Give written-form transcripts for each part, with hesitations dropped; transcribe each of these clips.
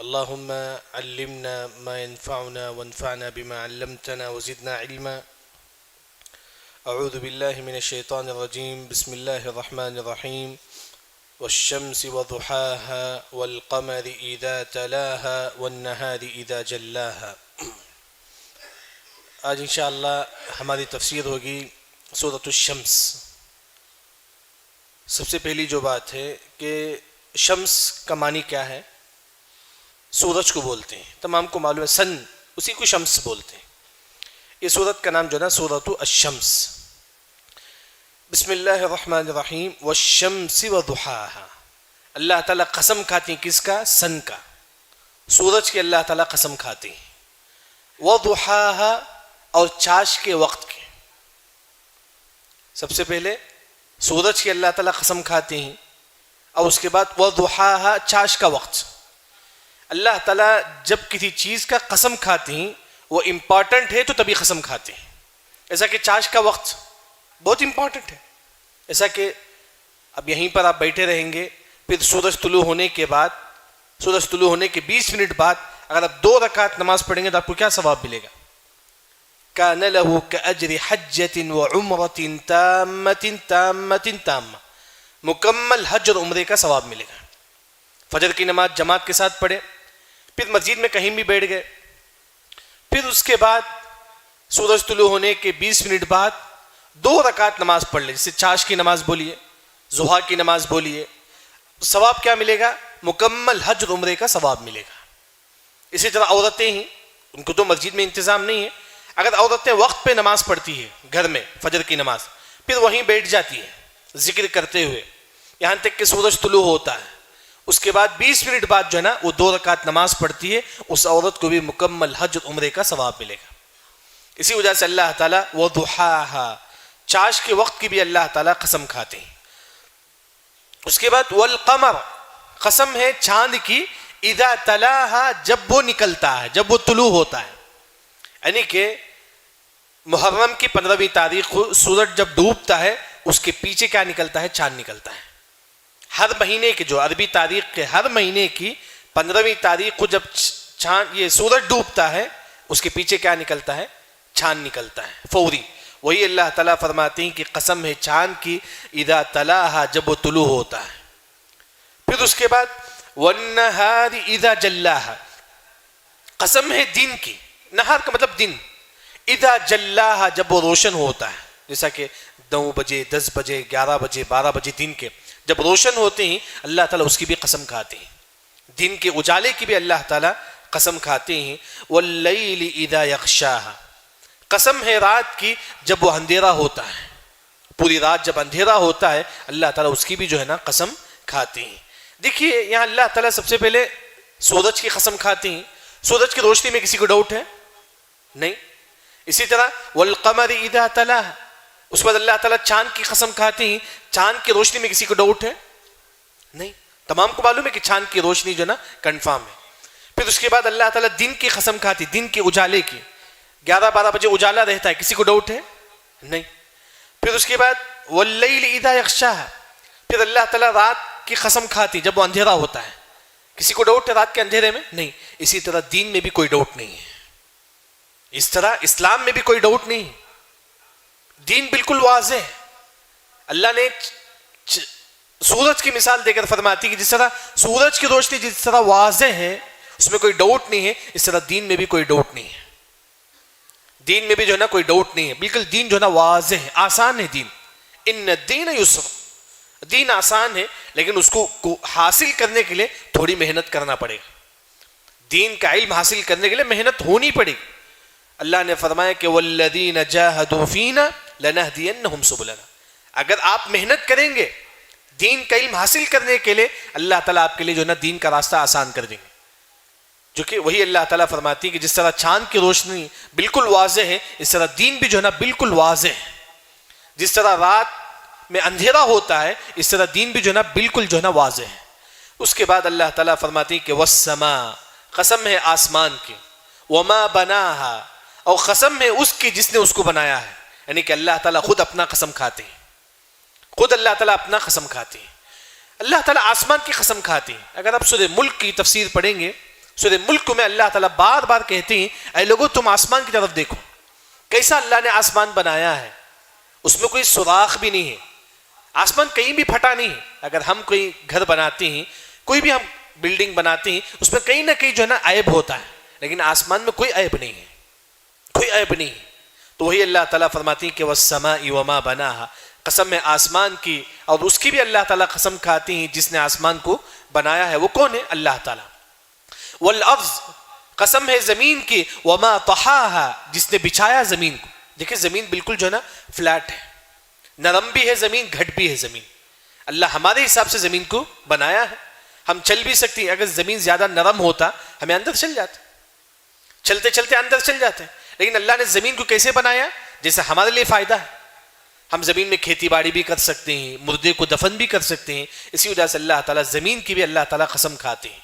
اللهم علمنا ما ينفعنا وانفعنا بما علمتنا وزدنا علما. اعوذ باللہ من الشیطان الرجیم. بسم اللہ الرحمن الرحیم. والشمس وضحاها والقمر اذا تلاها والنهار اذا جلاها. آج انشاءاللہ ہماری تفسیر ہوگی سورۃ الشمس. سب سے پہلی جو بات ہے کہ شمس کا معنی کیا ہے؟ سورج کو بولتے ہیں، تمام کو معلوم ہے، سن اسی کو شمس بولتے ہیں. یہ سورت کا نام جو ہے نا سورۃ الشمس. بسم اللہ الرحمن الرحیم. والشمس وضحاها. اللہ تعالیٰ قسم کھاتے ہیں کس کا؟ سن کا، سورج کی اللہ تعالیٰ قسم کھاتے ہیں. وضحاها اور چاش کے وقت کے. سب سے پہلے سورج کی اللہ تعالیٰ قسم کھاتے ہیں اور اس کے بعد وضحاها چاش کا وقت. اللہ تعالیٰ جب کسی چیز کا قسم کھاتے ہیں وہ امپورٹنٹ ہے تو تبھی قسم کھاتے ہیں. ایسا کہ چاش کا وقت بہت امپورٹنٹ ہے. ایسا کہ اب یہیں پر آپ بیٹھے رہیں گے، پھر سورج طلوع ہونے کے بعد، سورج طلوع ہونے کے 20 منٹ بعد اگر آپ 2 رکعت نماز پڑھیں گے تو آپ کو کیا ثواب ملے گا؟ کان لہ کاجر حجۃ وعمرۃ تامۃ تامۃ تامہ. مکمل حج اور عمرے کا ثواب ملے گا. فجر کی نماز جماعت کے ساتھ پڑھے، پھر مسجد میں کہیں بھی بیٹھ گئے، پھر اس کے بعد سورج طلوع ہونے کے 20 منٹ بعد 2 رکعت نماز پڑھ لیں، جسے چاش کی نماز بولیے، ضحیٰ کی نماز بولیے. ثواب کیا ملے گا؟ مکمل حج اور عمرے کا ثواب ملے گا. اسی طرح عورتیں ہیں، ان کو تو مسجد میں انتظام نہیں ہے. اگر عورتیں وقت پہ نماز پڑھتی ہے گھر میں فجر کی نماز، پھر وہیں بیٹھ جاتی ہے ذکر کرتے ہوئے یہاں تک کہ سورج طلوع ہوتا ہے، اس کے بعد 20 منٹ بعد جو ہے نا وہ 2 رکعت نماز پڑھتی ہے، اس عورت کو بھی مکمل حج اور عمرے کا ثواب ملے گا. اسی وجہ سے اللہ تعالیٰ وضحاها چاش کے وقت کی بھی اللہ تعالیٰ قسم کھاتے ہیں. اس کے بعد والقمر قسم ہے چاند کی، اذا تلاها جب وہ نکلتا ہے، جب وہ طلوع ہوتا ہے. یعنی کہ محرم کی 15ویں تاریخ کو سورج جب ڈوبتا ہے اس کے پیچھے کیا نکلتا ہے؟ چاند نکلتا ہے. ہر مہینے کے جو عربی تاریخ کے ہر مہینے کی 15ویں تاریخ کو جب چاند یہ سورج ڈوبتا ہے اس کے پیچھے کیا نکلتا ہے؟ چاند نکلتا ہے فوری. وہی اللہ تعالیٰ فرماتے ہیں کہ قسم ہے چاند کی اذا تلاها جب وہ طلوع ہوتا ہے. پھر اس کے بعد والنہار اذا جلاها قسم ہے دن کی، نہار کا مطلب دن، اذا جلاها جب وہ روشن ہوتا ہے. جیسا کہ 9 بجے 10 بجے 11 بجے 12 بجے دن کے جب روشن ہوتے ہیں اللہ تعالیٰ اس کی بھی قسم کھاتے ہیں. دن کے اجالے کی بھی اللہ تعالیٰ قسم کھاتے ہیں. واللیل اذا یغشاها قسم ہے رات کی جب وہ اندھیرا ہوتا ہے. پوری رات جب اندھیرا ہوتا ہے اللہ تعالیٰ اس کی بھی جو ہے نا قسم کھاتے ہیں. دیکھیے یہاں اللہ تعالیٰ سب سے پہلے سورج کی قسم کھاتے ہیں. سورج کی روشنی میں کسی کو ڈاؤٹ ہے؟ نہیں. اسی طرح والقمر اذا تلاها اس کے بعد اللہ تعالیٰ چاند کی قسم کھاتے ہیں. چاند کی روشنی میں کسی کو ڈاؤٹ ہے؟ نہیں. تمام کو معلوم ہے کہ چاند کی روشنی جو ہے نا کنفرم ہے. پھر اس کے بعد اللہ تعالیٰ دن کی قسم کھاتی، دن کے اجالے کی. 11-12 بجے اجالا رہتا ہے، کسی کو ڈاؤٹ ہے؟ نہیں. پھر اس کے بعد واللیل اذا یغشاها پھر اللہ تعالیٰ رات کی قسم کھاتی جب وہ اندھیرا ہوتا ہے. کسی کو ڈاؤٹ ہے رات کے اندھیرے میں؟ نہیں. اسی طرح دین میں بھی کوئی ڈاؤٹ نہیں ہے. اس طرح اسلام میں بھی کوئی ڈاؤٹ نہیں. دین بالکل واضح ہے. اللہ نے سورج کی مثال دے کر فرماتی کہ جس طرح سورج کی روشنی جس طرح واضح ہے اس میں کوئی ڈاؤٹ نہیں ہے، اس طرح دین میں بھی کوئی ڈاؤٹ نہیں ہے. دین میں بھی جو ہے نا کوئی ڈاؤٹ نہیں ہے، بالکل دین جو ہے نا واضح ہے، آسان ہے دین. ان الدین یسر دین آسان ہے، لیکن اس کو حاصل کرنے کے لیے تھوڑی محنت کرنا پڑے گا. دین کا علم حاصل کرنے کے لیے محنت ہونی پڑے گی. اللہ نے فرمایا کہ والذین جاہدوا فینا لنہدینہم سبلنا اگر آپ محنت کریں گے دین کا علم حاصل کرنے کے لیے اللہ تعالیٰ آپ کے لیے جو ہے نا دین کا راستہ آسان کر دیں گے. جو کہ وہی اللہ تعالیٰ فرماتی ہے کہ جس طرح چاند کی روشنی بالکل واضح ہے اس طرح دین بھی جو ہے نا بالکل واضح ہے. جس طرح رات میں اندھیرا ہوتا ہے اس طرح دین بھی جو ہے نا بالکل جو ہے نا واضح ہے. اس کے بعد اللہ تعالیٰ فرماتی ہے کہ والسماء قسم ہے آسمان کی، وما بناها اور قسم ہے اس کی جس نے اس کو بنایا ہے. یعنی کہ اللہ تعالیٰ خود اپنا قسم کھاتے ہیں، خود اللہ تعالیٰ اپنا قسم کھاتے ہیں. اللہ تعالیٰ آسمان کی قسم کھاتے ہیں. اگر آپ سورہ ملک کی تفسیر پڑھیں گے سورہ ملک میں اللہ تعالیٰ بار بار کہتے ہیں اے لوگوں تم آسمان کی طرف دیکھو، کیسا اللہ نے آسمان بنایا ہے، اس میں کوئی سوراخ بھی نہیں ہے، آسمان کہیں بھی پھٹا نہیں ہے۔ اگر ہم کوئی گھر بناتے ہیں، کوئی بھی ہم بلڈنگ بناتے ہیں، اس میں کہیں نہ کہیں جو ہے نا عیب ہوتا ہے، لیکن آسمان میں کوئی عیب نہیں ہے، کوئی عیب نہیں ہے۔ تو وہی اللہ تعالیٰ فرماتی ہیں کہ وَالسَّمَاءِ وَمَا بَنَاهَا، قسم ہے آسمان کی، اور اس کی بھی اللہ تعالیٰ قسم کھاتی ہیں جس نے آسمان کو بنایا ہے، وہ کون ہے؟ اللہ تعالیٰ۔ وَالْأَرْضِ، قسم ہے زمین کی، وَمَا طَحَاهَا، جس نے بچھایا زمین کو۔ دیکھیں زمین بالکل جو ہے نا فلیٹ ہے، نرم بھی ہے زمین، گھٹ بھی ہے زمین۔ اللہ ہمارے حساب سے زمین کو بنایا ہے، ہم چل بھی سکتے ہیں، اگر زمین زیادہ نرم ہوتا ہمیں اندر چل جاتے، چلتے چلتے اندر چل جاتے ہیں، لیکن اللہ نے زمین کو کیسے بنایا؟ جیسے ہمارے لیے فائدہ ہے، ہم زمین میں کھیتی باڑی بھی کر سکتے ہیں، مردے کو دفن بھی کر سکتے ہیں، اسی وجہ سے اللہ تعالیٰ زمین کی بھی اللہ تعالیٰ قسم کھاتے ہیں۔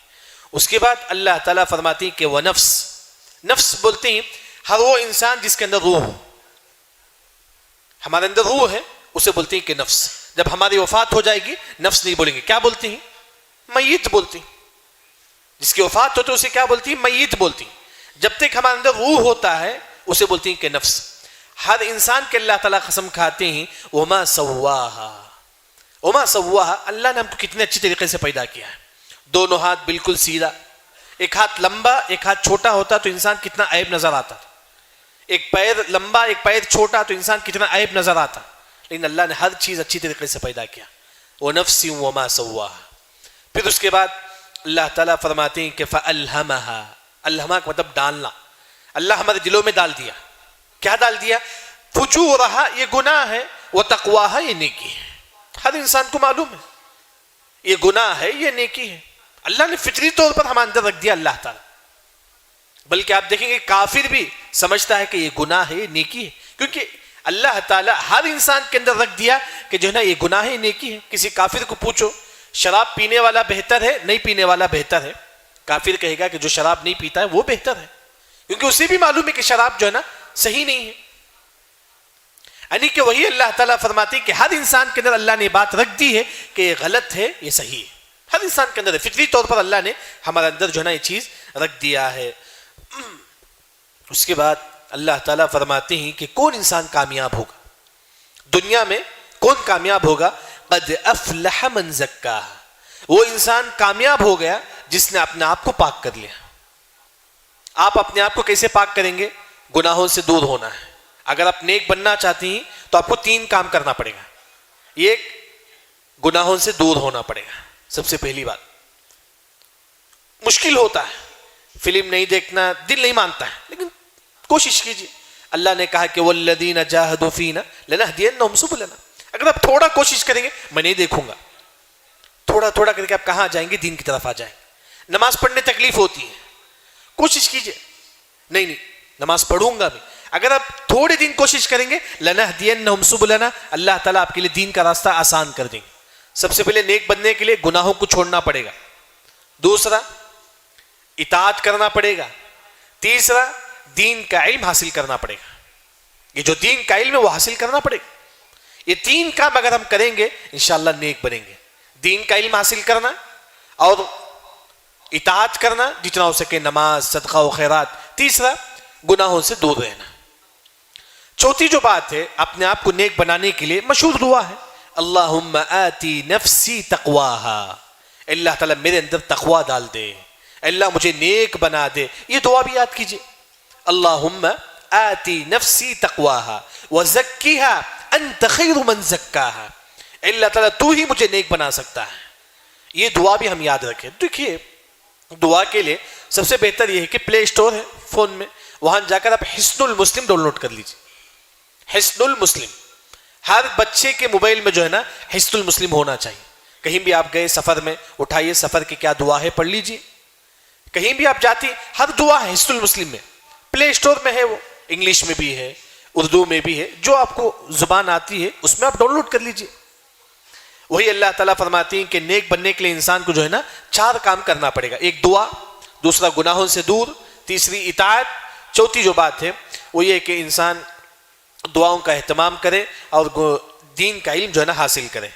اس کے بعد اللہ تعالیٰ فرماتے ہیں کہ وہ نفس بولتے ہیں ہر وہ انسان جس کے اندر روح ہو، ہمارے اندر روح ہے اسے بولتے ہیں کہ نفس۔ جب ہماری وفات ہو جائے گی نفس نہیں بولیں گے، کیا بولتے ہیں؟ میت بولتے ہیں۔ جس کی وفات ہوتی ہے اسے کیا بولتی ہیں؟ میت بولتی ہیں۔ جب تک ہمارے اندر روح ہوتا ہے اسے بولتی ہیں کہ نفس۔ ہر انسان کے اللہ تعالیٰ قسم کھاتے ہیں وما سواہا، وما سواہا، اللہ نے ہم کو کتنے اچھی طریقے سے پیدا کیا ہے۔ دونوں ہاتھ بالکل سیدھا، ایک ہاتھ لمبا ایک ہاتھ چھوٹا ہوتا تو انسان کتنا عیب نظر آتا تھا، ایک پیر لمبا ایک پیر چھوٹا تو انسان کتنا عیب نظر آتا، لیکن اللہ نے ہر چیز اچھی طریقے سے پیدا کیا۔ وَنَفْسٍ وَمَا سَوَّاهَا، پھر اس کے بعد اللہ تعالیٰ فرماتے ہیں کہ فَأَلْهَمَهَا، الہما کا مطلب ڈالنا، اللہ ہمارے دلوں میں ڈال دیا۔ کیا ڈال دیا؟ فُجُورَهَا، یہ گناہ ہے، وَتَقْوَاهَا، یہ نیکی ہے۔ ہر انسان کو معلوم ہے یہ گناہ ہے یہ نیکی ہے، اللہ نے فطری طور پر ہمارے اندر رکھ دیا اللہ تعالیٰ۔ بلکہ آپ دیکھیں گے کافر بھی سمجھتا ہے کہ یہ گناہ ہے یہ نیکی ہے، کیونکہ اللہ تعالیٰ ہر انسان کے اندر رکھ دیا کہ جو ہے نا یہ گناہ ہے یہ نیکی ہے۔ کسی کافر کو پوچھو شراب پینے والا بہتر ہے نہیں پینے والا بہتر ہے، کافر کہے گا کہ جو شراب نہیں پیتا ہے وہ بہتر ہے، کیونکہ اسے بھی معلوم ہے کہ شراب جو ہے نا صحیح نہیں ہے۔ یعنی کہ وہی اللہ تعالیٰ فرماتے ہیں کہ ہر انسان کے اندر اللہ نے بات رکھ دی ہے کہ یہ غلط ہے یہ صحیح ہے، ہر انسان کے اندر فطری طور پر اللہ نے ہمارے اندر جو ہے نا یہ چیز رکھ دیا ہے۔ اس کے بعد اللہ تعالیٰ فرماتے ہیں کہ کون انسان کامیاب ہوگا دنیا میں، کون کامیاب ہوگا؟ قد افلح من زکاہا، وہ انسان کامیاب ہو گیا جس نے اپنے آپ کو پاک کر لیا۔ آپ اپنے آپ کو کیسے پاک کریں گے؟ گناہوں سے دور ہونا ہے۔ اگر آپ نیک بننا چاہتی ہیں تو آپ کو 3 کام کرنا پڑے گا۔ ایک، گناہوں سے دور ہونا پڑے گا، سب سے پہلی بات۔ مشکل ہوتا ہے، فلم نہیں دیکھنا دل نہیں مانتا ہے، لیکن کوشش کیجیے۔ اللہ نے کہا کہ والذین جاہدوا فینا لنہدینہم سبلنا، اگر آپ تھوڑا کوشش کریں گے میں نہیں دیکھوں گا، تھوڑا تھوڑا کر کے آپ کہاں جائیں گے؟ دین کی طرف آ جائیں گے۔ نماز پڑھنے تکلیف ہوتی ہے، کوشش کیجیے، نہیں نماز پڑھوں گا میں، اگر آپ تھوڑے دن کوشش کریں گے لنہدینہم سبلنا، اللہ تعالیٰ آپ کے لیے دین کا راستہ آسان کر دیں گے۔ سب سے پہلے نیک بننے کے لیے گناہوں کو چھوڑنا پڑے گا، دوسرا اطاعت کرنا پڑے گا، تیسرا دین کا علم حاصل کرنا پڑے گا۔ یہ جو دین کا علم ہے وہ حاصل کرنا پڑے گا۔ یہ 3 کام اگر ہم کریں گے انشاءاللہ نیک بنیں گے۔ دین کا علم حاصل کرنا اور اطاعت کرنا جتنا ہو سکے، نماز، صدقہ و خیرات، تیسرا گناہوں سے دور رہنا۔ چوتھی جو بات ہے اپنے آپ کو نیک بنانے کے لیے مشہور دعا ہے اللہم آتی نفسی تقواہا، اللہ تعالیٰ میرے اندر تقوی ڈال دے، اللہ مجھے نیک بنا دے۔ یہ دعا بھی یاد کیجئے، اللہم آتی نفسی تقواہا وزکیہا انت خیر من زکاہا، اللہ تعالیٰ تو ہی مجھے نیک بنا سکتا ہے۔ یہ دعا بھی ہم یاد رکھیں۔ دیکھیے دعا کے لیے سب سے بہتر یہ ہے کہ پلے اسٹور ہے فون میں، وہاں جا کر آپ حصن المسلم ڈاؤن لوڈ کر لیجیے۔ حصن المسلم ہر بچے کے موبائل میں جو ہے نا حصن المسلم ہونا چاہیے۔ کہیں بھی آپ گئے سفر میں اٹھائیے، سفر کی کیا دعا ہے پڑھ لیجیے۔ کہیں بھی آپ جاتی ہر دعا ہے حصن المسلم میں، پلے اسٹور میں ہے، وہ انگلش میں بھی ہے اردو میں بھی ہے، جو آپ کو زبان آتی ہے اس میں آپ ڈاؤن لوڈ کر لیجیے۔ وہی اللہ تعالیٰ فرماتی ہیں کہ نیک بننے کے لیے انسان کو جو ہے نا 4 کام کرنا پڑے گا، ایک دعا، دوسرا گناہوں سے دور، تیسری اطاعت، چوتھی جو بات ہے وہ یہ کہ انسان دعاؤں کا اہتمام کرے اور دین کا علم جو ہے نا حاصل کرے۔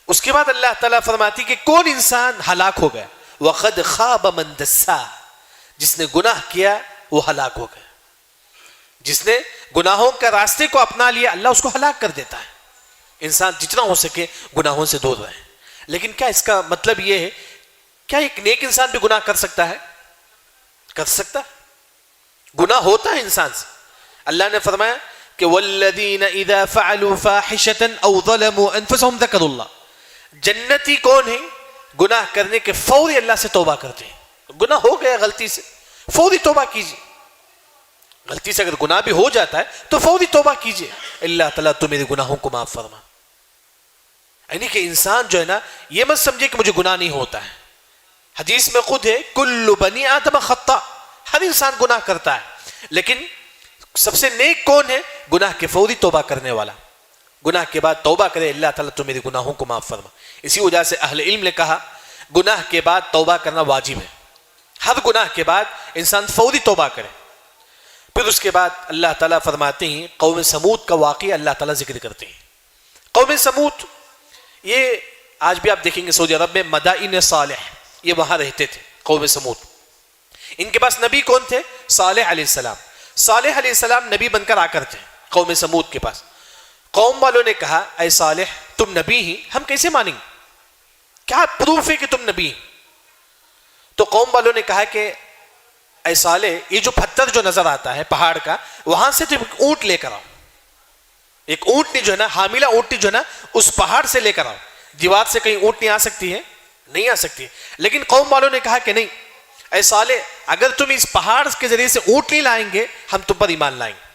اس کے بعد اللہ تعالیٰ فرماتی کہ کون انسان ہلاک ہو گیا، وقد خاب من دسا، جس نے گناہ کیا وہ ہلاک ہو گیا. جس نے گناہوں کا راستے کو اپنا لیا اللہ اس کو ہلاک کر دیتا ہے. انسان جتنا ہو سکے گناہوں سے دور رہے. لیکن کیا اس کا مطلب یہ ہے کیا ایک نیک انسان بھی گناہ کر سکتا ہے؟ کر سکتا ہے. گناہ ہوتا ہے انسان سے. اللہ نے فرمایا کہ والذین اذا فعلوا فاحشۃ او ظلموا انفسهم ذکروا اللہ. جنتی کون ہیں؟ گناہ کرنے کے فوری اللہ سے توبہ کرتے ہیں. گناہ ہو گیا غلطی سے فوری توبہ کیجیے. غلطی سے اگر گناہ بھی ہو جاتا ہے تو فوری توبہ کیجیے. اللہ تعالیٰ تو میرے گناہوں کو معاف فرما. یعنی کہ انسان جو ہے نا یہ مت سمجھے کہ مجھے گناہ نہیں ہوتا ہے. حدیث میں خود ہے کل بنی آدم خطا. ہر انسان گناہ کرتا ہے. لیکن سب سے نیک کون ہے؟ گناہ کے فوری توبہ کرنے والا. گناہ کے بعد توبہ کرے اللہ تعالیٰ تو میرے گناہوں کو معاف فرما. اسی وجہ سے اہل علم نے کہا گناہ کے بعد توبہ کرنا واجب ہے. ہر گناہ کے بعد انسان فوری توبہ کرے. پھر اس کے بعد اللہ تعالیٰ فرماتے ہیں قوم سمود کا واقعہ اللہ تعالیٰ ذکر کرتے ہیں. قوم سمود یہ آج بھی آپ دیکھیں گے سعودی عرب میں مدائن صالح یہ وہاں رہتے تھے. قوم سمود ان کے پاس نبی کون تھے؟ صالح علیہ السلام. صالح علیہ السلام نبی بن کر آ کر تھے قوم سمود کے پاس. قوم والوں نے کہا اے صالح تم نبی ہی ہم کیسے مانیں گے؟ کیا پروف ہے کہ تم نبی ہیں؟ تو قوم والوں نے کہا کہ اے صالح یہ جو پتھر جو نظر آتا ہے پہاڑ کا وہاں سے تم ایک اونٹ لے کر آؤ. ایک اونٹنی جو ہے نا حاملہ اونٹنی جو ہے نا اس پہاڑ سے لے کر آؤ. دیوار سے کہیں اونٹنی آ سکتی ہے؟ نہیں آ سکتی. لیکن قوم والوں نے کہا کہ نہیں اے صالح اگر تم اس پہاڑ کے ذریعے سے اونٹنی لائیں گے ہم تم پر ایمان لائیں گے.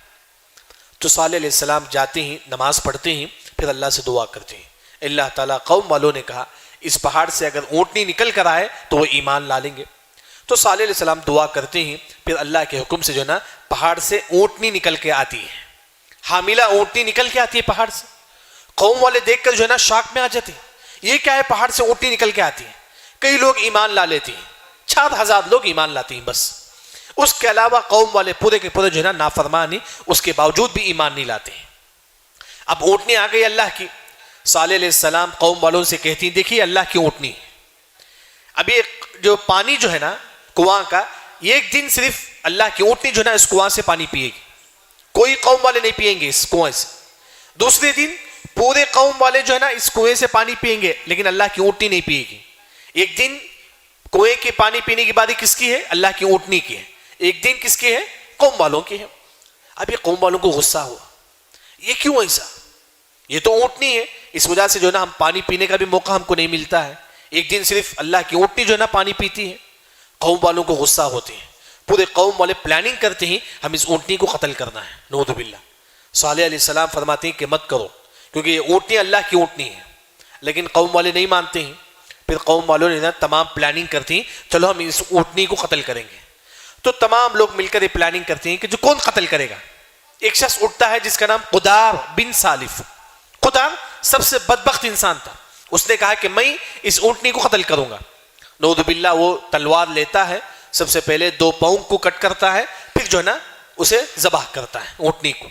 تو صالح علیہ السلام جاتے ہیں نماز پڑھتے ہیں پھر اللہ سے دعا کرتے ہیں. اللہ تعالیٰ قوم والوں نے کہا اس پہاڑ سے اگر اونٹنی نکل کر آئے تو وہ ایمان لا لیں گے. تو صالح علیہ السلام دعا کرتے ہیں پھر اللہ کے حکم سے جو ہے نا پہاڑ سے اونٹنی نکل کے آتی ہے. حاملہ اونٹنی نکل کے آتی ہے پہاڑ سے. قوم والے دیکھ کر جو ہے نا شاک میں آ جاتے ہیں یہ کیا ہے پہاڑ سے اونٹنی نکل کے آتی ہے. کئی لوگ ایمان لا لیتے ہیں 4000 لوگ ایمان لاتے ہیں بس. اس کے علاوہ قوم والے پورے کے پورے جو ہے نا نافرمانی اس کے باوجود بھی ایمان نہیں لاتے ہیں. اب اونٹنی آ گئی اللہ کی. صالح علیہ السلام قوم والوں سے کہتی ہیں دیکھیے اللہ کی اونٹنی. اب یہ جو پانی جو ہے نا کنواں کا یہ ایک دن صرف اللہ کی اونٹنی جو ہے نا اس کنواں سے پانی پیے گی. کوئی قوم والے نہیں پیئیں گے اس کنویں سے. دوسرے دن پورے قوم والے جو ہے نا اس کنویں سے پانی پیئیں گے لیکن اللہ کی اونٹنی نہیں پیے گی. ایک دن کنویں کے پانی پینے کی باری کس کی ہے؟ اللہ کی اونٹنی کی ہے. ایک دن کس کی ہے؟ قوم والوں کی ہے. اب یہ قوم والوں کو غصہ ہوا یہ کیوں ایسا؟ یہ تو اونٹنی ہے اس وجہ سے جو ہے نا ہم پانی پینے کا بھی موقع ہم کو نہیں ملتا ہے. ایک دن صرف اللہ کی اونٹنی جو ہے نا پانی پیتی ہے. قوم والوں کو غصہ ہوتے ہیں. پورے قوم والے پلاننگ کرتے ہیں ہم اس اونٹنی کو قتل کرنا ہے. نعوذ باللہ. صالح علیہ السلام فرماتے ہیں کہ مت کرو کیونکہ یہ اونٹنی اللہ کی اونٹنی ہے. لیکن قوم والے نہیں مانتے ہیں. پھر قوم والوں نے نا تمام پلاننگ کرتی ہیں چلو ہم اس اونٹنی کو قتل کریں گے. تو تمام لوگ مل کر یہ پلاننگ کرتے ہیں کہ جو کون قتل کرے گا. ایک شخص اٹھتا ہے جس کا نام قدار بن سالف. قدار سب سے بدبخت انسان تھا. اس نے کہا کہ میں اس اونٹنی کو قتل کروں گا. نعوذ باللہ وہ تلوار لیتا ہے سب سے پہلے 2 پاؤں کو کٹ کرتا ہے پھر جو ہے نا اسے ذبح کرتا ہے اونٹنی کو.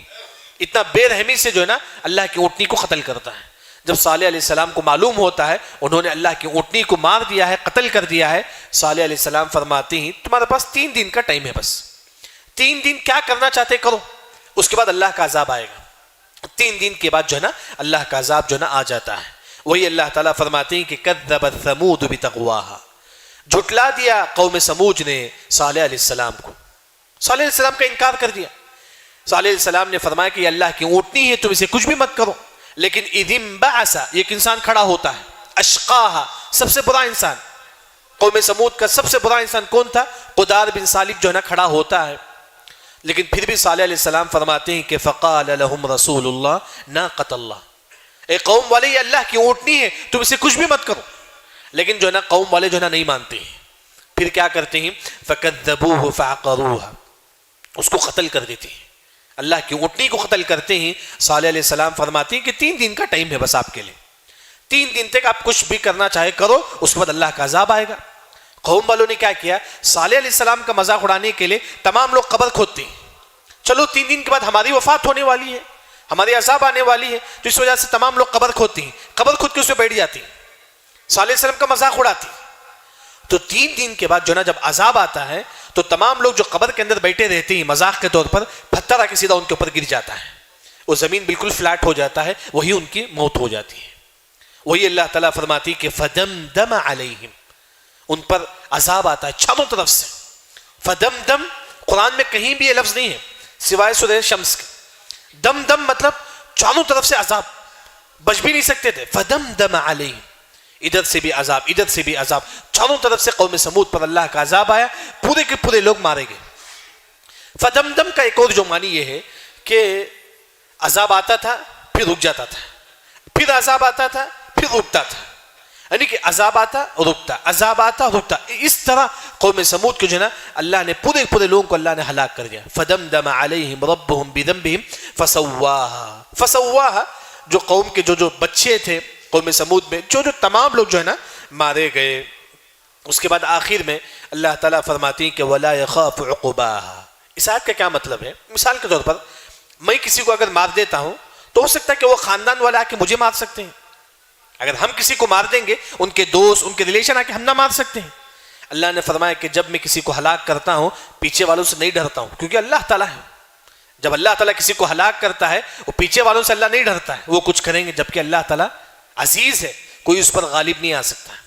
اتنا بے رحمی سے جو ہے نا اللہ کی اونٹنی کو قتل کرتا ہے. جب صالح علیہ السلام کو معلوم ہوتا ہے انہوں نے اللہ کی اونٹنی کو مار دیا ہے قتل کر دیا ہے. صالح علیہ السلام فرماتے ہیں تمہارے پاس 3 دن کا ٹائم ہے بس. 3 دن کیا کرنا چاہتے کرو اس کے بعد اللہ کا عذاب آئے گا. 3 دن کے بعد جو ہے نا اللہ کا عذاب جو ہے نا آ جاتا ہے. وہی اللہ تعالیٰ فرماتے ہیں کہ کذبت ثمود بتقواہا. جھٹلا دیا قوم سمود نے صالح علیہ السلام کو. صالح علیہ السلام کا انکار کر دیا. صالح علیہ السلام نے فرمایا کہ یہ اللہ کی اونٹنی ہے تم اسے کچھ بھی مت کرو. لیکن اذ انبعث ایک انسان کھڑا ہوتا ہے اشقاہا سب سے برا انسان. قوم سمود کا سب سے برا انسان کون تھا؟ قدار بن سالف جو ہے نا کھڑا ہوتا ہے. لیکن پھر بھی صالح علیہ السلام فرماتے ہیں کہ فقال لهم رسول اللہ ناقۃ اللہ. اے قوم والے یہ اللہ کی اونٹنی ہے تم اسے کچھ بھی مت کرو. لیکن جو ہے نا قوم والے جو ہے نا نہیں مانتے ہیں. پھر کیا کرتے ہیں؟ فکذبوہ فعقروہا اس کو قتل کر دیتے ہیں. اللہ کی اونٹنی کو قتل کرتے ہیں. صالح علیہ السلام فرماتے ہیں کہ 3 دن کا ٹائم ہے بس آپ کے لیے. 3 دن تک آپ کچھ بھی کرنا چاہے کرو اس کے بعد اللہ کا عذاب آئے گا. قوم والوں نے کیا کیا؟ صالح علیہ السلام کا مذاق اڑانے کے لیے تمام لوگ قبر کھودتے ہیں. چلو 3 دن کے بعد ہماری وفات ہونے والی ہے ہماری عذاب آنے والی ہے تو اس وجہ سے تمام لوگ قبر کھودتے ہیں. قبر کھود کے اس پہ بیٹھ جاتے ہیں صالح علیہ السلام کا مذاق اڑاتے ہیں. تو 3 دن کے بعد جو نا جب عذاب آتا ہے تو تمام لوگ جو قبر کے اندر بیٹھے رہتے ہیں مذاق کے طور پر، پتھر آ کے سیدھا ان کے اوپر گر جاتا ہے، وہ زمین بالکل فلیٹ ہو جاتا ہے، وہی ان کی موت ہو جاتی ہے۔ وہی اللہ تعالیٰ فرماتی کہ فدمدم علیہم، ان پر عذاب آتا ہے چاروں طرف سے۔ فدمدم قرآن میں کہیں بھی یہ لفظ نہیں ہے سوائے سورہ شمس کے۔ دم دم مطلب چاروں طرف سے عذاب، بچ بھی نہیں سکتے تھے۔ فدمدم علیہم، ادھر سے بھی عذاب، ادھر سے بھی عذاب، چاروں طرف سے قوم سمود پر اللہ کا عذاب آیا، پورے کے پورے لوگ مارے گئے۔ فدمدم کا ایک اور جو معنی یہ ہے کہ عذاب آتا تھا پھر رک جاتا تھا، پھر عذاب آتا تھا پھر رکتا تھا، یعنی کہ عذاب آتا رکتا، عذاب آتا رکتا، اس طرح قوم سمود کو جو نا اللہ نے پورے لوگوں کو اللہ نے ہلاک کر دیا۔ فدمدم علیہم ربہم بذنبہم فسواہا، فسواہا جو قوم کے جو بچے تھے قوم سمود میں، جو تمام لوگ جو ہے نا مارے گئے۔ اس کے بعد آخر میں اللہ تعالیٰ فرماتی ہیں کہ ولا یخاف عقباہا۔ اس آیت کا کیا مطلب ہے؟ مثال کے طور پر میں کسی کو اگر مار دیتا ہوں تو ہو سکتا ہے کہ وہ خاندان والے آ کے مجھے مار سکتے ہیں، اگر ہم کسی کو مار دیں گے ان کے دوست ان کے ریلیشن آ کے ہم نہ مار سکتے ہیں۔ اللہ نے فرمایا کہ جب میں کسی کو ہلاک کرتا ہوں پیچھے والوں سے نہیں ڈرتا ہوں، کیونکہ اللہ تعالیٰ ہے۔ جب اللہ تعالیٰ کسی کو ہلاک کرتا ہے وہ پیچھے والوں سے اللہ نہیں ڈرتا ہے، وہ کچھ کریں گے، جبکہ اللہ تعالیٰ عزیز ہے، کوئی اس پر غالب نہیں آ سکتا۔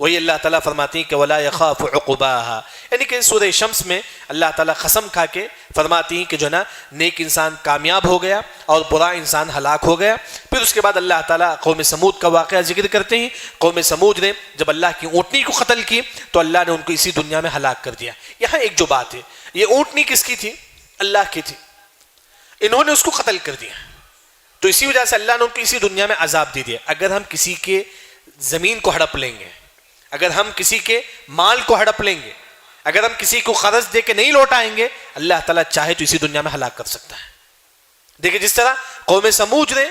وہی اللہ تعالیٰ فرماتی ہیں کہ ولا یخاف عقباہا، یعنی کہ سورہ شمس میں اللہ تعالیٰ قسم کھا کے فرماتی ہیں کہ جو نا نیک انسان کامیاب ہو گیا اور برا انسان ہلاک ہو گیا۔ پھر اس کے بعد اللہ تعالیٰ قوم سمود کا واقعہ ذکر کرتے ہیں۔ قوم سمود نے جب اللہ کی اونٹنی کو قتل کی تو اللہ نے ان کو اسی دنیا میں ہلاک کر دیا۔ یہاں ایک جو بات ہے، یہ اونٹنی کس کی تھی؟ اللہ کی تھی، انہوں نے اس کو قتل کر دیا، تو اسی وجہ سے اللہ نے ان کو اسی دنیا میں عذاب دے دیا۔ اگر ہم کسی کے زمین کو ہڑپ لیں گے، اگر ہم کسی کے مال کو ہڑپ لیں گے، اگر ہم کسی کو قرض دے کے نہیں لوٹائیں گے، اللہ تعالیٰ چاہے تو اسی دنیا میں ہلاک کر سکتا ہے۔ دیکھیں جس طرح قوم سمود نے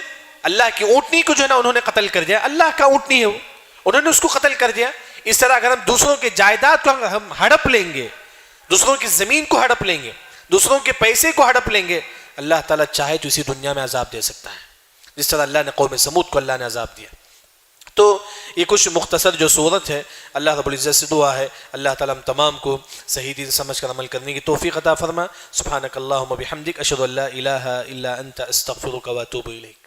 اللہ کی اونٹنی کو جو ہے نا انہوں نے قتل کر دیا، اللہ کا اونٹنی ہے وہ، انہوں نے اس کو قتل کر دیا۔ اس طرح اگر ہم دوسروں کے جائیداد کو ہم ہڑپ لیں گے، دوسروں کی زمین کو ہڑپ لیں گے، دوسروں کے پیسے کو ہڑپ لیں گے، اللہ تعالیٰ چاہے تو اسی دنیا میں عذاب دے سکتا ہے، جس طرح اللہ نے قوم سمود کو اللہ نے عذاب دیا۔ تو یہ کچھ مختصر جو صورت ہے، اللہ رب العزت سے دعا ہے اللہ تعالیٰ ہم تمام کو صحیح دین سمجھ کر عمل کرنے کی توفیق عطا فرما۔ سبحانک اللہم و بحمدک، اشہد ان لا الہ الا انت، استغفرک و اتوب الیک۔